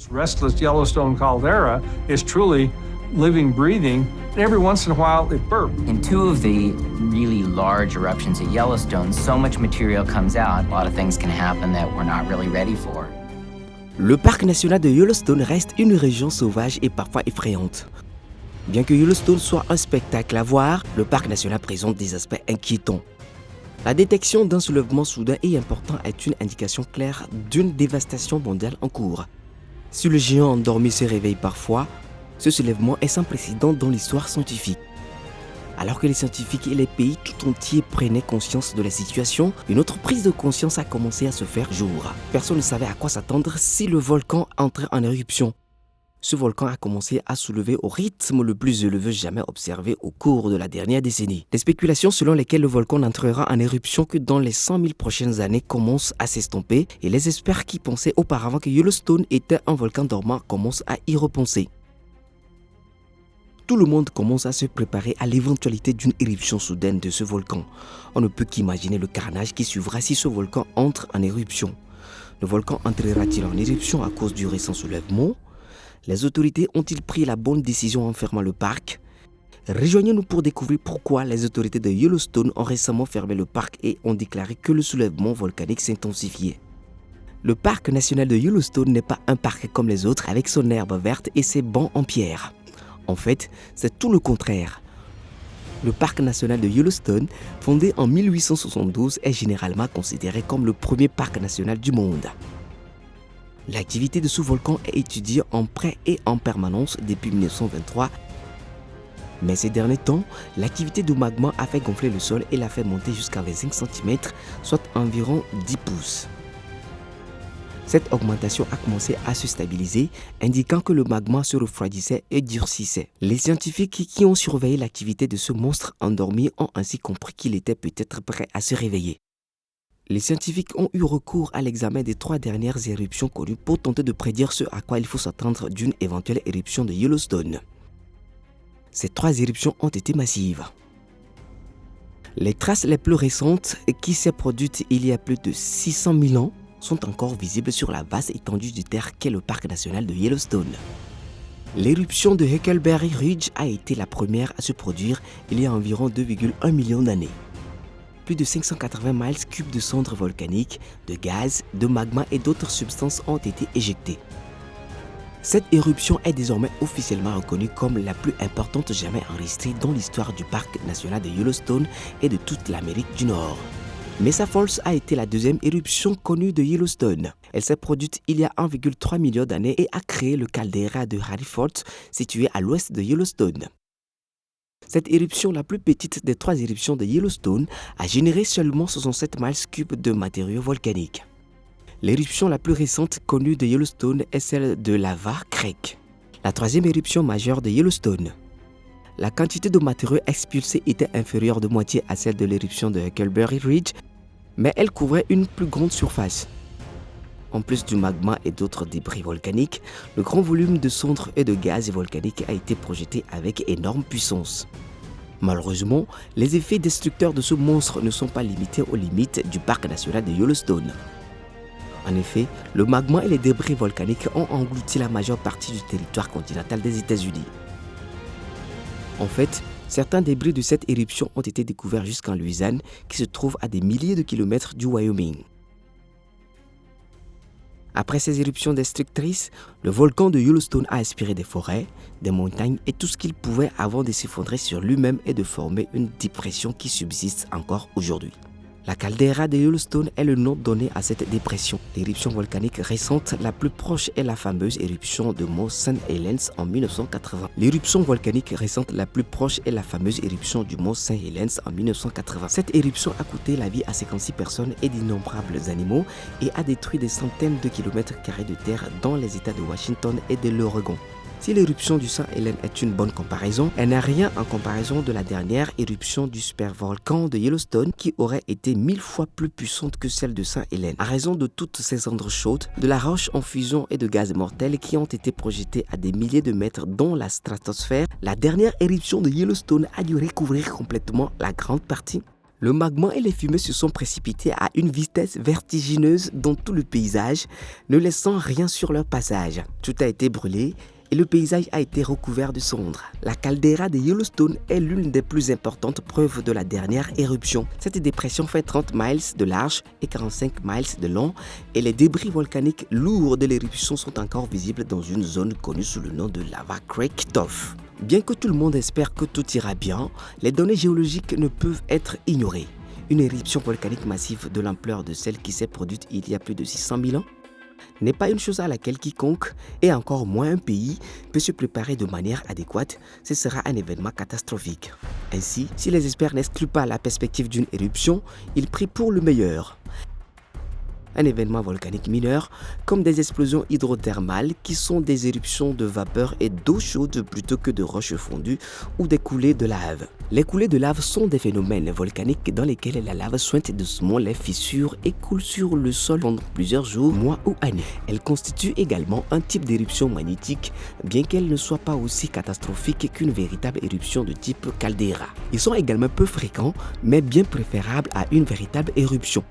This restless Yellowstone caldera is truly living, breathing. Every once in a while, it burps. In two of the really large eruptions at Yellowstone, so much material comes out, a lot of things can happen that we're not really ready for. Le parc national de Yellowstone reste une région sauvage et parfois effrayante. Bien que Yellowstone soit un spectacle à voir, le parc national présente des aspects inquiétants. La détection d'un soulèvement soudain et important est une indication claire d'une dévastation mondiale en cours. Si le géant endormi se réveille parfois, ce soulèvement est sans précédent dans l'histoire scientifique. Alors que les scientifiques et les pays tout entiers prenaient conscience de la situation, une autre prise de conscience a commencé à se faire jour. Personne ne savait à quoi s'attendre si le volcan entrait en éruption. Ce volcan a commencé à soulever au rythme le plus élevé jamais observé au cours de la dernière décennie. Les spéculations selon lesquelles le volcan n'entrera en éruption que dans les 100 000 prochaines années commencent à s'estomper et les experts qui pensaient auparavant que Yellowstone était un volcan dormant commencent à y repenser. Tout le monde commence à se préparer à l'éventualité d'une éruption soudaine de ce volcan. On ne peut qu'imaginer le carnage qui suivra si ce volcan entre en éruption. Le volcan entrera-t-il en éruption à cause du récent soulèvement ? Les autorités ont-ils pris la bonne décision en fermant le parc ? Rejoignez-nous pour découvrir pourquoi les autorités de Yellowstone ont récemment fermé le parc et ont déclaré que le soulèvement volcanique s'intensifiait. Le parc national de Yellowstone n'est pas un parc comme les autres avec son herbe verte et ses bancs en pierre. En fait, c'est tout le contraire. Le parc national de Yellowstone, fondé en 1872, est généralement considéré comme le premier parc national du monde. L'activité de ce volcan est étudiée en près et en permanence depuis 1923. Mais ces derniers temps, l'activité du magma a fait gonfler le sol et l'a fait monter jusqu'à 25 cm, soit environ 10 pouces. Cette augmentation a commencé à se stabiliser, indiquant que le magma se refroidissait et durcissait. Les scientifiques qui ont surveillé l'activité de ce monstre endormi ont ainsi compris qu'il était peut-être prêt à se réveiller. Les scientifiques ont eu recours à l'examen des 3 dernières éruptions connues pour tenter de prédire ce à quoi il faut s'attendre d'une éventuelle éruption de Yellowstone. Ces 3 éruptions ont été massives. Les traces les plus récentes, qui s'est produite il y a plus de 600 000 ans, sont encore visibles sur la vaste étendue de terre qu'est le parc national de Yellowstone. L'éruption de Huckleberry Ridge a été la première à se produire il y a environ 2,1 millions d'années. Plus de 580 miles cubes de cendres volcaniques, de gaz, de magma et d'autres substances ont été éjectées. Cette éruption est désormais officiellement reconnue comme la plus importante jamais enregistrée dans l'histoire du parc national de Yellowstone et de toute l'Amérique du Nord. Mesa Falls a été la deuxième éruption connue de Yellowstone. Elle s'est produite il y a 1,3 million d'années et a créé le caldeira de Hartford, situé à l'ouest de Yellowstone. Cette éruption, la plus petite des 3 éruptions de Yellowstone, a généré seulement 67 miles cubes de matériaux volcaniques. L'éruption la plus récente connue de Yellowstone est celle de Lava Creek, la 3e éruption majeure de Yellowstone. La quantité de matériaux expulsés était inférieure de moitié à celle de l'éruption de Huckleberry Ridge, mais elle couvrait une plus grande surface. En plus du magma et d'autres débris volcaniques, le grand volume de cendres et de gaz volcaniques a été projeté avec énorme puissance. Malheureusement, les effets destructeurs de ce monstre ne sont pas limités aux limites du parc national de Yellowstone. En effet, le magma et les débris volcaniques ont englouti la majeure partie du territoire continental des États-Unis. En fait, certains débris de cette éruption ont été découverts jusqu'en Louisiane, qui se trouve à des milliers de kilomètres du Wyoming. Après ces éruptions destructrices, le volcan de Yellowstone a aspiré des forêts, des montagnes et tout ce qu'il pouvait avant de s'effondrer sur lui-même et de former une dépression qui subsiste encore aujourd'hui. La caldeira de Yellowstone est le nom donné à cette dépression. L'éruption volcanique récente la plus proche est la fameuse éruption de mont St. Helens en 1980. L'éruption volcanique récente la plus proche est la fameuse éruption du mont St. Helens en 1980. Cette éruption a coûté la vie à 56 personnes et d'innombrables animaux et a détruit des centaines de kilomètres carrés de terre dans les États de Washington et de l'Oregon. Si l'éruption du St. Helens est une bonne comparaison, elle n'a rien en comparaison de la dernière éruption du supervolcan de Yellowstone qui aurait été 1000 fois plus puissante que celle de St. Helens. À raison de toutes ces cendres chaudes, de la roche en fusion et de gaz mortels qui ont été projetés à des milliers de mètres dans la stratosphère, la dernière éruption de Yellowstone a dû recouvrir complètement la grande partie. Le magma et les fumées se sont précipités à une vitesse vertigineuse dans tout le paysage, ne laissant rien sur leur passage. Tout a été brûlé et le paysage a été recouvert de cendres. La caldeira de Yellowstone est l'une des plus importantes preuves de la dernière éruption. Cette dépression fait 30 miles de large et 45 miles de long et les débris volcaniques lourds de l'éruption sont encore visibles dans une zone connue sous le nom de Lava Creek Tuff. Bien que tout le monde espère que tout ira bien, les données géologiques ne peuvent être ignorées. Une éruption volcanique massive de l'ampleur de celle qui s'est produite il y a plus de 600 000 ans n'est pas une chose à laquelle quiconque, et encore moins un pays, peut se préparer de manière adéquate. Ce sera un événement catastrophique. Ainsi, si les experts n'excluent pas la perspective d'une éruption, ils prient pour le meilleur. Un événement volcanique mineur, comme des explosions hydrothermales qui sont des éruptions de vapeur et d'eau chaude plutôt que de roches fondues ou des coulées de lave. Les coulées de lave sont des phénomènes volcaniques dans lesquels la lave sointe doucement les fissures et coule sur le sol pendant plusieurs jours, mois ou années. Elles constituent également un type d'éruption magnétique, bien qu'elles ne soient pas aussi catastrophiques qu'une véritable éruption de type caldeira. Ils sont également peu fréquents, mais bien préférables à une véritable éruption.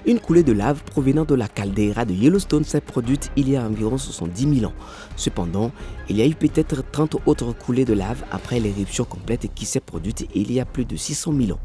Une coulée de lave provenant de la caldeira de Yellowstone s'est produite il y a environ 70 000 ans. Cependant, il y a eu peut-être 30 autres coulées de lave après l'éruption complète qui s'est produite il y a plus de 600 000 ans.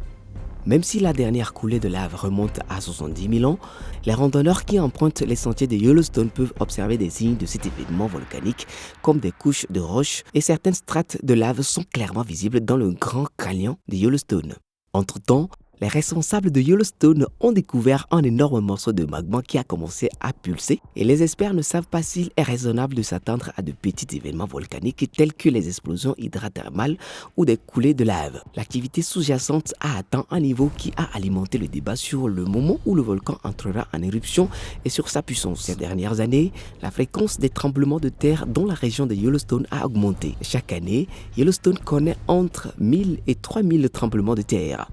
Même si la dernière coulée de lave remonte à 70 000 ans, les randonneurs qui empruntent les sentiers de Yellowstone peuvent observer des signes de cet événement volcanique comme des couches de roches et certaines strates de lave sont clairement visibles dans le Grand Canyon de Yellowstone. Entre-temps, les responsables de Yellowstone ont découvert un énorme morceau de magma qui a commencé à pulser et les experts ne savent pas s'il est raisonnable de s'attendre à de petits événements volcaniques tels que les explosions hydrothermales ou des coulées de lave. L'activité sous-jacente a atteint un niveau qui a alimenté le débat sur le moment où le volcan entrera en éruption et sur sa puissance. Ces dernières années, la fréquence des tremblements de terre dans la région de Yellowstone a augmenté. Chaque année, Yellowstone connaît entre 1000 et 3000 tremblements de terre.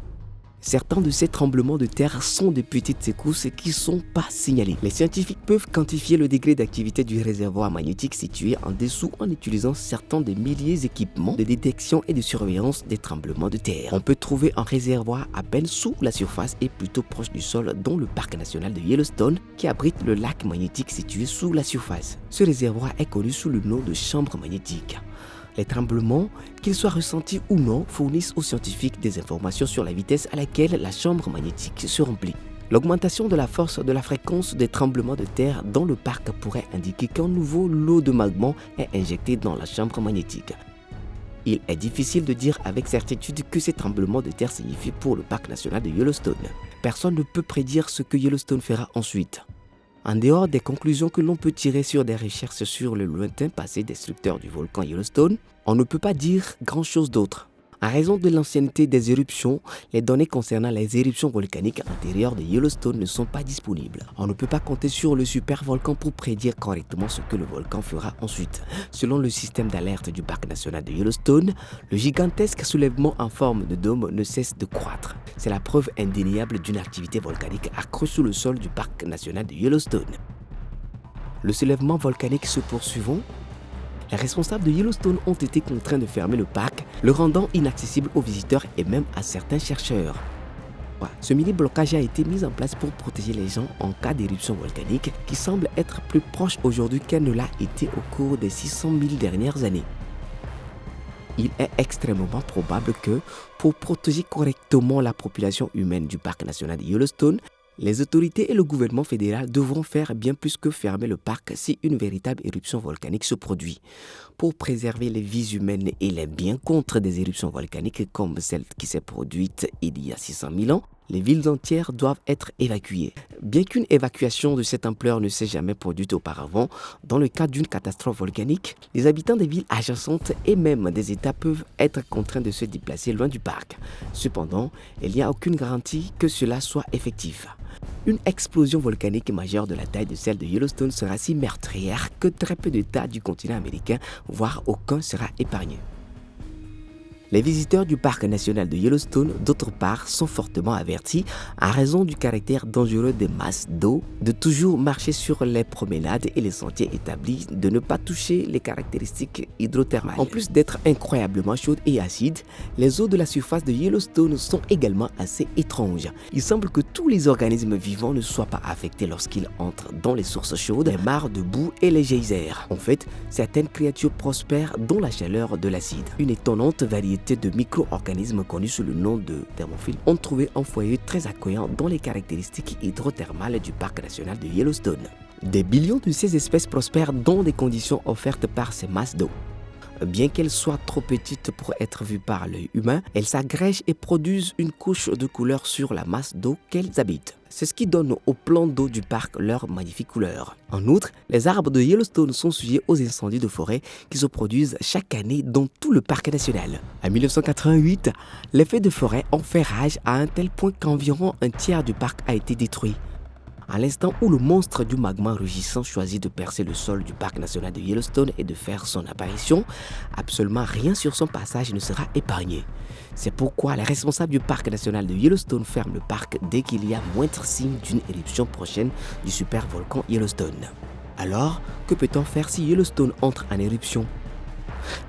Certains de ces tremblements de terre sont de petites secousses qui ne sont pas signalées. Les scientifiques peuvent quantifier le degré d'activité du réservoir magnétique situé en dessous en utilisant certains des milliers d'équipements de détection et de surveillance des tremblements de terre. On peut trouver un réservoir à peine sous la surface et plutôt proche du sol dans le parc national de Yellowstone qui abrite le lac magnétique situé sous la surface. Ce réservoir est connu sous le nom de chambre magnétique. Les tremblements, qu'ils soient ressentis ou non, fournissent aux scientifiques des informations sur la vitesse à laquelle la chambre magnétique se remplit. L'augmentation de la force de la fréquence des tremblements de terre dans le parc pourrait indiquer qu'un nouveau lot de magma est injecté dans la chambre magnétique. Il est difficile de dire avec certitude que ces tremblements de terre signifient pour le parc national de Yellowstone. Personne ne peut prédire ce que Yellowstone fera ensuite. En dehors des conclusions que l'on peut tirer sur des recherches sur le lointain passé destructeur du volcan Yellowstone, on ne peut pas dire grand-chose d'autre. En raison de l'ancienneté des éruptions, les données concernant les éruptions volcaniques antérieures de Yellowstone ne sont pas disponibles. On ne peut pas compter sur le supervolcan pour prédire correctement ce que le volcan fera ensuite. Selon le système d'alerte du parc national de Yellowstone, le gigantesque soulèvement en forme de dôme ne cesse de croître. C'est la preuve indéniable d'une activité volcanique accrue sous le sol du parc national de Yellowstone. Le soulèvement volcanique se poursuivant, les responsables de Yellowstone ont été contraints de fermer le parc, le rendant inaccessible aux visiteurs et même à certains chercheurs. Ce mini-blocage a été mis en place pour protéger les gens en cas d'éruption volcanique qui semble être plus proche aujourd'hui qu'elle ne l'a été au cours des 600 000 dernières années. Il est extrêmement probable que, pour protéger correctement la population humaine du parc national de Yellowstone, les autorités et le gouvernement fédéral devront faire bien plus que fermer le parc si une véritable éruption volcanique se produit. Pour préserver les vies humaines et les biens contre des éruptions volcaniques comme celle qui s'est produite il y a 600 000 ans, les villes entières doivent être évacuées. Bien qu'une évacuation de cette ampleur ne s'est jamais produite auparavant, dans le cas d'une catastrophe volcanique, les habitants des villes adjacentes et même des États peuvent être contraints de se déplacer loin du parc. Cependant, il n'y a aucune garantie que cela soit effectif. Une explosion volcanique majeure de la taille de celle de Yellowstone sera si meurtrière que très peu d'États du continent américain, voire aucun, sera épargné. Les visiteurs du parc national de Yellowstone, d'autre part, sont fortement avertis, à raison du caractère dangereux des masses d'eau, de toujours marcher sur les promenades et les sentiers établis, de ne pas toucher les caractéristiques hydrothermales. En plus d'être incroyablement chaudes et acides, les eaux de la surface de Yellowstone sont également assez étranges. Il semble que tous les organismes vivants ne soient pas affectés lorsqu'ils entrent dans les sources chaudes, les mares de boue et les geysers. En fait, certaines créatures prospèrent dans la chaleur de l'acide. Une étonnante variété de micro-organismes connus sous le nom de thermophiles ont trouvé un foyer très accueillant dans les caractéristiques hydrothermales du parc national de Yellowstone. Des billions de ces espèces prospèrent dans des conditions offertes par ces masses d'eau. Bien qu'elles soient trop petites pour être vues par l'œil humain, elles s'agrègent et produisent une couche de couleur sur la masse d'eau qu'elles habitent. C'est ce qui donne au plan d'eau du parc leur magnifique couleur. En outre, les arbres de Yellowstone sont sujets aux incendies de forêt qui se produisent chaque année dans tout le parc national. En 1988, les feux de forêt ont fait rage à un tel point qu'environ un tiers du parc a été détruit. À l'instant où le monstre du magma rugissant choisit de percer le sol du parc national de Yellowstone et de faire son apparition, absolument rien sur son passage ne sera épargné. C'est pourquoi les responsables du parc national de Yellowstone ferment le parc dès qu'il y a moindre signe d'une éruption prochaine du supervolcan Yellowstone. Alors, que peut-on faire si Yellowstone entre en éruption ?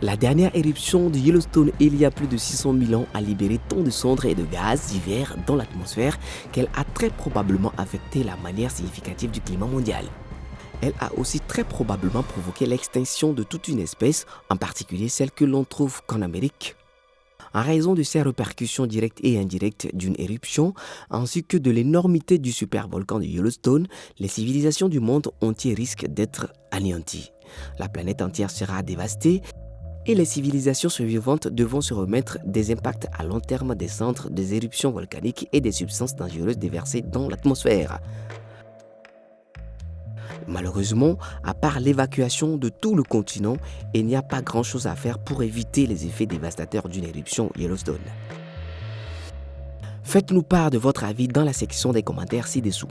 La dernière éruption de Yellowstone il y a plus de 600 000 ans a libéré tant de cendres et de gaz divers dans l'atmosphère qu'elle a très probablement affecté la manière significative du climat mondial. Elle a aussi très probablement provoqué l'extinction de toute une espèce, en particulier celle que l'on trouve qu'en Amérique. En raison de ces répercussions directes et indirectes d'une éruption, ainsi que de l'énormité du supervolcan de Yellowstone, les civilisations du monde entier risquent d'être anéanties. La planète entière sera dévastée et les civilisations survivantes devront se remettre des impacts à long terme des cendres, des éruptions volcaniques et des substances dangereuses déversées dans l'atmosphère. Malheureusement, à part l'évacuation de tout le continent, il n'y a pas grand-chose à faire pour éviter les effets dévastateurs d'une éruption Yellowstone. Faites-nous part de votre avis dans la section des commentaires ci-dessous.